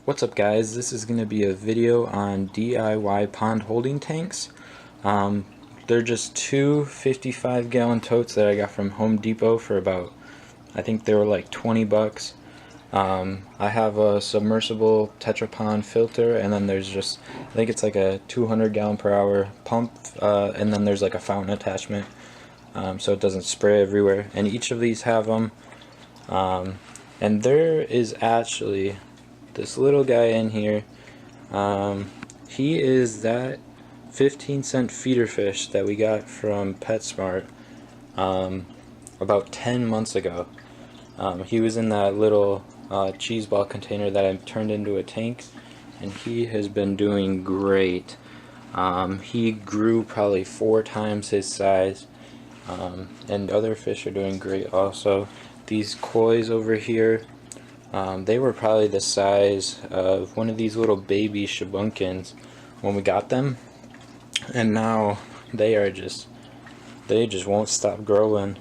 What's up guys, this is going to be a video on DIY pond holding tanks. They're just two 55-gallon totes that I got from Home Depot for about, I think they were like 20 bucks. I have a submersible Tetra Pond filter, and then there's just, I think it's like a 200 gallon per hour pump, and then there's like a fountain attachment, so it doesn't spray everywhere. And each of these have them, and there is actually this little guy in here. He is that 15-cent feeder fish that we got from PetSmart about 10 months ago. He was in that little cheese ball container that I turned into a tank, and he has been doing great. He grew probably 4 times his size, and other fish are doing great also. These kois over here, they were probably the size of one of these little baby shabunkins when we got them, and now they just won't stop growing.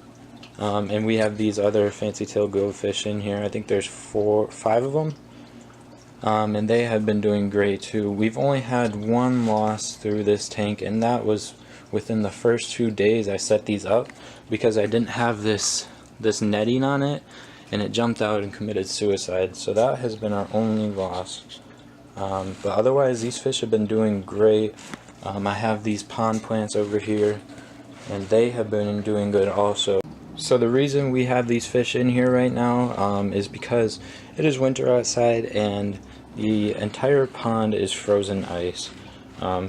And we have these other fancy tail goldfish in here. I think there's 5 of them, and they have been doing great too. We've only had one loss through this tank, and that was within the first 2 days I set these up, because I didn't have this netting on it, and it jumped out and committed suicide. So that has been our only loss. But otherwise, these fish have been doing great. I have these pond plants over here, and they have been doing good also. So the reason we have these fish in here right now is because it is winter outside and the entire pond is frozen ice.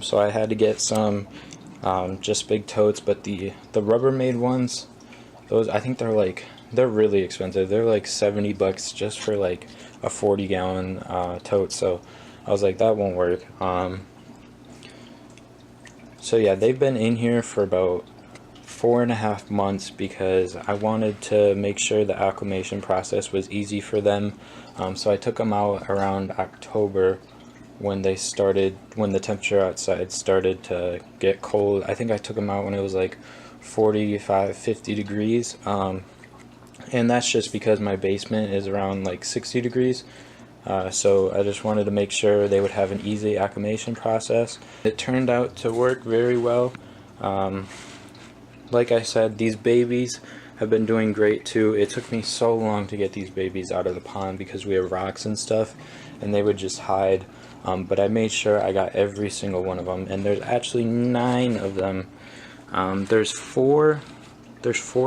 So I had to get some just big totes, but the Rubbermaid ones, those, I think they're really expensive. They're like 70 bucks just for like a 40-gallon tote. So I was like, that won't work. So yeah, they've been in here for about 4.5 months because I wanted to make sure the acclimation process was easy for them. So I took them out around October when the temperature outside started to get cold. I think I took them out when it was like 45-50 degrees. And that's just because my basement is around like 60 degrees. So I just wanted to make sure they would have an easy acclimation process. It turned out to work very well. Like I said, these babies have been doing great too. It took me so long to get these babies out of the pond because we have rocks and stuff, and they would just hide. But I made sure I got every single one of them, and there's actually 9 of them. There's four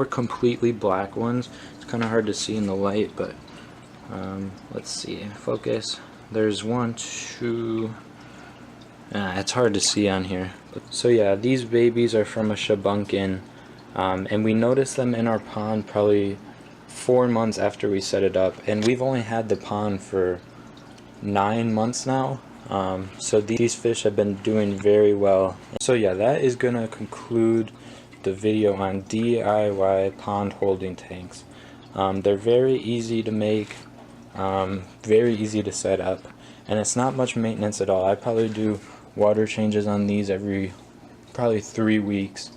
completely black ones. It's kind of hard to see in the light, but let's see, focus. There's 1, 2. It's hard to see on here. So yeah, these babies are from a shabunkin, and we noticed them in our pond probably 4 months after we set it up, and we've only had the pond for 9 months now. So these fish have been doing very well. So yeah, that is gonna conclude the video on DIY pond holding tanks. They're very easy to make, very easy to set up, and it's not much maintenance at all. I probably do water changes on these every probably 3 weeks.